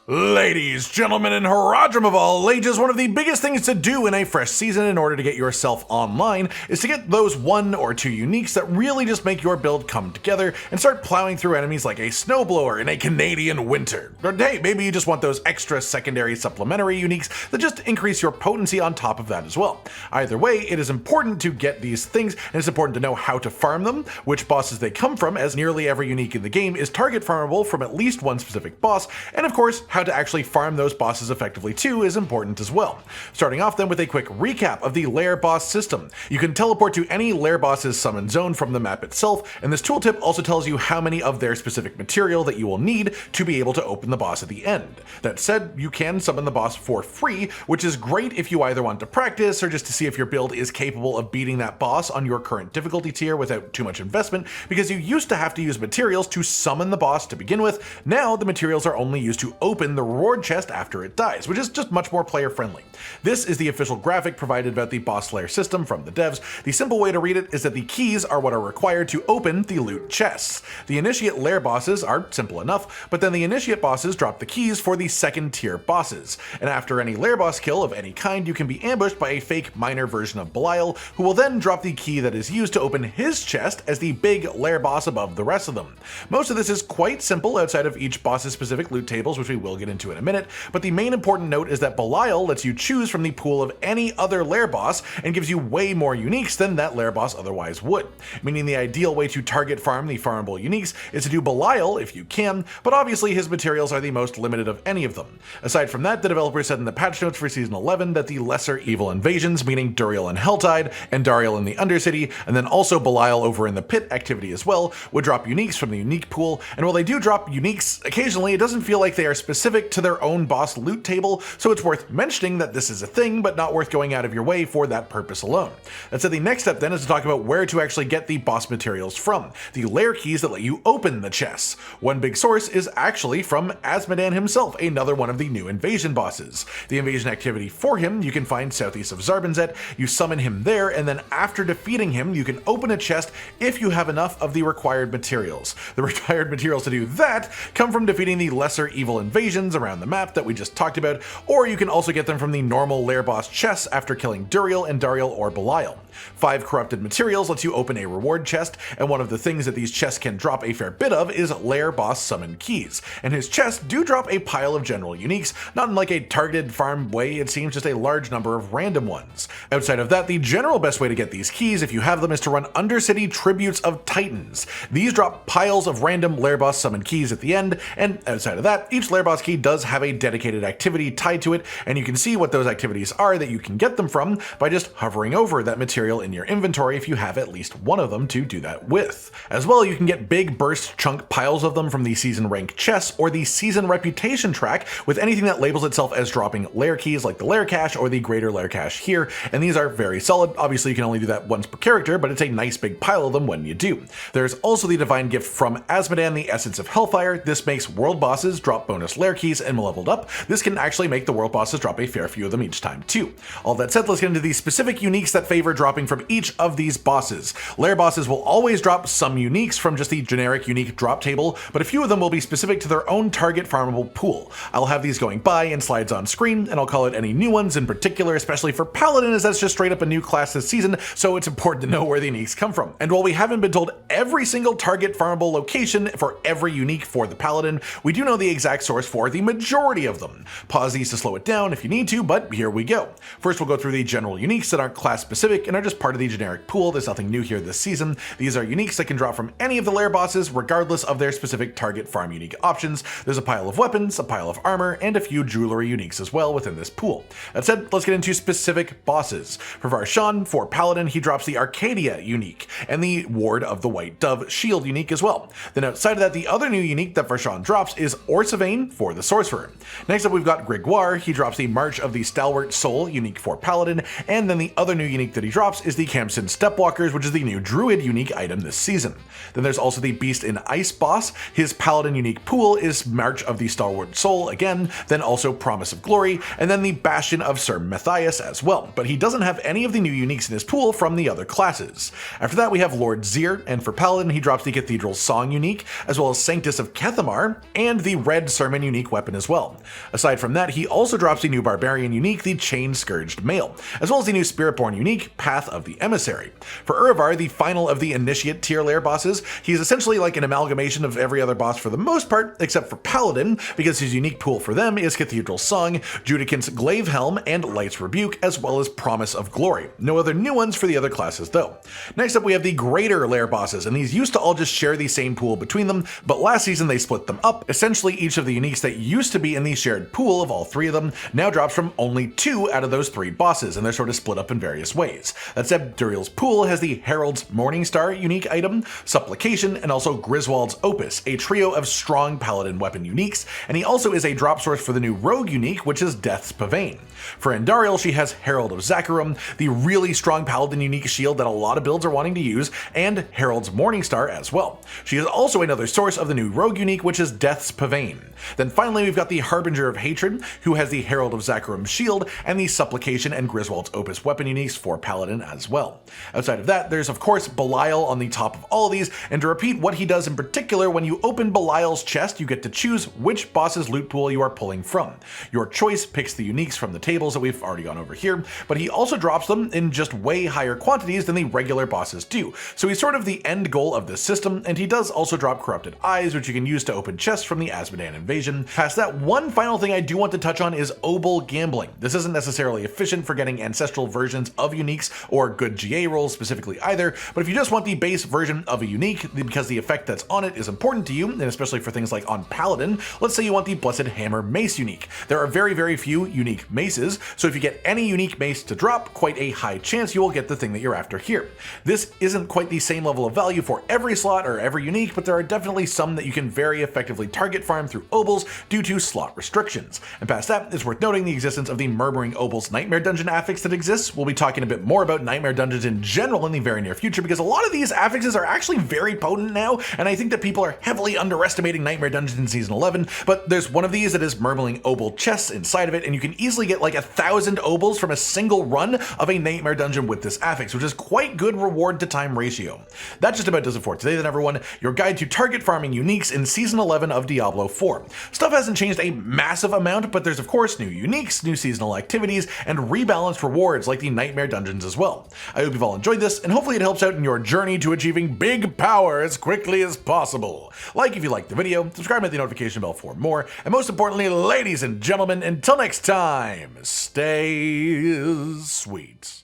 Ladies, gentlemen, and Haradrim of all ages, one of the biggest things to do in a fresh season in order to get yourself online is to get those one or two uniques that really just make your build come together and start plowing through enemies like a snowblower in a Canadian winter. Or hey, maybe you just want those extra secondary supplementary uniques that just increase your potency on top of that as well. Either way, it is important to get these things, and it's important to know how to farm them, which bosses they come from, as nearly every unique in the game is target farmable from at least one specific boss, and of course, how to actually farm those bosses effectively too is important as well. Starting off then with a quick recap of the lair boss system. You can teleport to any lair boss's summon zone from the map itself, and this tooltip also tells you how many of their specific material that you will need to be able to open the boss at the end. That said, you can summon the boss for free, which is great if you either want to practice or just to see if your build is capable of beating that boss on your current difficulty tier without too much investment, because you used to have to use materials to summon the boss to begin with. Now the materials are only used to open the reward chest after it dies, which is just much more player friendly. This is the official graphic provided about the boss lair system from the devs. The simple way to read it is that the keys are what are required to open the loot chests. The initiate lair bosses are simple enough, but then the initiate bosses drop the keys for the second tier bosses. And after any lair boss kill of any kind, you can be ambushed by a fake minor version of Belial, who will then drop the key that is used to open his chest as the big lair boss above the rest of them. Most of this is quite simple outside of each boss's specific loot tables, which we will get into in a minute, but the main important note is that Belial lets you choose from the pool of any other lair boss and gives you way more uniques than that lair boss otherwise would, meaning the ideal way to target farm the farmable uniques is to do Belial if you can, but obviously his materials are the most limited of any of them. Aside from that, the developer said in the patch notes for Season 11 that the lesser evil invasions, meaning Duriel and Helltide, and Dariel in the Undercity, and then also Belial over in the Pit activity as well, would drop uniques from the unique pool, and while they do drop uniques occasionally, it doesn't feel like they are specific to their own boss loot table, so it's worth mentioning that this is a thing, but not worth going out of your way for that purpose alone. That said, the next step then is to talk about where to actually get the boss materials from, the lair keys that let you open the chests. One big source is actually from Azmodan himself, another one of the new invasion bosses. The invasion activity for him you can find southeast of Zarbinzet, you summon him there, and then after defeating him you can open a chest if you have enough of the required materials. The required materials to do that come from defeating the lesser evil invasions around the map that we just talked about, or you can also get them from the normal lair boss chests after killing Duriel and Dariel or Belial. 5 corrupted materials lets you open a reward chest, and one of the things that these chests can drop a fair bit of is lair boss summon keys, and his chests do drop a pile of general uniques, not in like a targeted farm way, it seems just a large number of random ones. Outside of that, the general best way to get these keys, if you have them, is to run Undercity Tributes of Titans. These drop piles of random lair boss summon keys at the end, and outside of that, each lair boss key does have a dedicated activity tied to it, and you can see what those activities are that you can get them from by just hovering over that material in your inventory if you have at least one of them to do that with. As well, you can get big burst chunk piles of them from the season rank chests or the season reputation track with anything that labels itself as dropping lair keys like the lair cache or the greater lair cache here, and these are very solid. Obviously you can only do that once per character, but it's a nice big pile of them when you do. There's also the divine gift from Azmodan, the Essence of Hellfire. This makes world bosses drop bonus lair keys, and when leveled up, this can actually make the world bosses drop a fair few of them each time too. All that said, let's get into the specific uniques that favor dropping from each of these bosses. Lair bosses will always drop some uniques from just the generic unique drop table, but a few of them will be specific to their own target farmable pool. I'll have these going by in slides on screen, and I'll call it any new ones in particular, especially for Paladin, as that's just straight up a new class this season, so it's important to know where the uniques come from. And while we haven't been told every single target farmable location for every unique for the Paladin, we do know the exact source for the majority of them. Pause these to slow it down if you need to, but here we go. First, we'll go through the general uniques that aren't class specific and are just part of the generic pool. There's nothing new here this season. These are uniques that can drop from any of the lair bosses regardless of their specific target farm unique options. There's a pile of weapons, a pile of armor, and a few jewelry uniques as well within this pool. That said, let's get into specific bosses. For Varshan, for Paladin, he drops the Arcadia unique and the Ward of the White Dove shield unique as well. Then outside of that, the other new unique that Varshan drops is Orsavain for the Sorcerer. Next up, we've got Grigoire. He drops the March of the Stalwart Soul unique for Paladin, and then the other new unique that he drops is the Khamsin Stepwalkers, which is the new Druid unique item this season. Then there's also the Beast in Ice boss. His Paladin unique pool is March of the Stalwart Soul again, then also Promise of Glory, and then the Bastion of Sir Matthias as well, but he doesn't have any of the new uniques in his pool from the other classes. After that, we have Lord Zir, and for Paladin, he drops the Cathedral Song unique, as well as Sanctus of Kethamar, and the Red Sermon unique unique weapon as well. Aside from that, he also drops the new Barbarian unique, the Chain Scourged Mail, as well as the new Spiritborn unique, Path of the Emissary. For Urivar, the final of the Initiate tier layer bosses, he's essentially like an amalgamation of every other boss for the most part, except for Paladin, because his unique pool for them is Cathedral Song, Judicant's Glaive Helm, and Light's Rebuke, as well as Promise of Glory. No other new ones for the other classes though. Next up we have the Greater layer bosses, and these used to all just share the same pool between them, but last season they split them up. Essentially each of the uniques that used to be in the shared pool of all three of them now drops from only 2 out of those 3 bosses, and they're sort of split up in various ways. That said, Duriel's pool has the Herald's Morningstar unique item, Supplication, and also Griswold's Opus, a trio of strong paladin weapon uniques, and he also is a drop source for the new Rogue unique, which is Death's Pavane. For Andariel, she has Herald of Zakharum, the really strong paladin unique shield that a lot of builds are wanting to use, and Herald's Morningstar as well. She is also another source of the new Rogue unique, which is Death's Pavane. Then finally we've got the Harbinger of Hatred, who has the Herald of Zakharum shield, and the Supplication and Griswold's Opus weapon uniques for Paladin as well. Outside of that, there's of course Belial on the top of all of these, and to repeat what he does in particular, when you open Belial's chest, you get to choose which boss's loot pool you are pulling from. Your choice picks the uniques from the tables that we've already gone over here, but he also drops them in just way higher quantities than the regular bosses do. So he's sort of the end goal of this system, and he does also drop Corrupted Eyes, which you can use to open chests from the Azmodan invasion. Past that, one final thing I do want to touch on is Obol Gambling. This isn't necessarily efficient for getting ancestral versions of uniques or good GA rolls specifically either, but if you just want the base version of a unique because the effect that's on it is important to you, and especially for things like on Paladin, let's say you want the Blessed Hammer Mace unique. There are very few unique maces, so if you get any unique mace to drop, quite a high chance you will get the thing that you're after here. This isn't quite the same level of value for every slot or every unique, but there are definitely some that you can very effectively target farm through Obols due to slot restrictions. And past that, it's worth noting the existence of the Murmuring Obol's Nightmare Dungeon affix that exists. We'll be talking a bit more about Nightmare Dungeons in general in the very near future, because a lot of these affixes are actually very potent now, and I think that people are heavily underestimating Nightmare Dungeons in Season 11, but there's one of these that is Murmuring Obol chests inside of it, and you can easily get like 1,000 Obols from a single run of a Nightmare Dungeon with this affix, which is quite good reward to time ratio. That just about does it for today then everyone, your guide to target farming uniques in Season 11 of Diablo 4. Stuff hasn't changed a massive amount, but there's of course new uniques, new seasonal activities, and rebalanced rewards like the Nightmare Dungeons as well. I hope you've all enjoyed this, and hopefully it helps out in your journey to achieving big power as quickly as possible. Like if you liked the video, subscribe and hit the notification bell for more, and most importantly, ladies and gentlemen, until next time, stay sweet.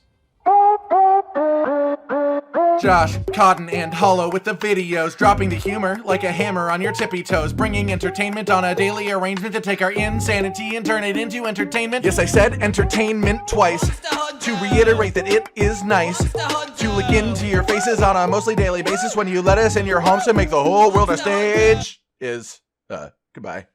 Josh, Cotton, and Hollow with the videos, dropping the humor like a hammer on your tippy toes, bringing entertainment on a daily arrangement to take our insanity and turn it into entertainment. Yes, I said entertainment twice, to reiterate that it is nice to look into your faces on a mostly daily basis when you let us in your homes to make the whole world a stage. Goodbye.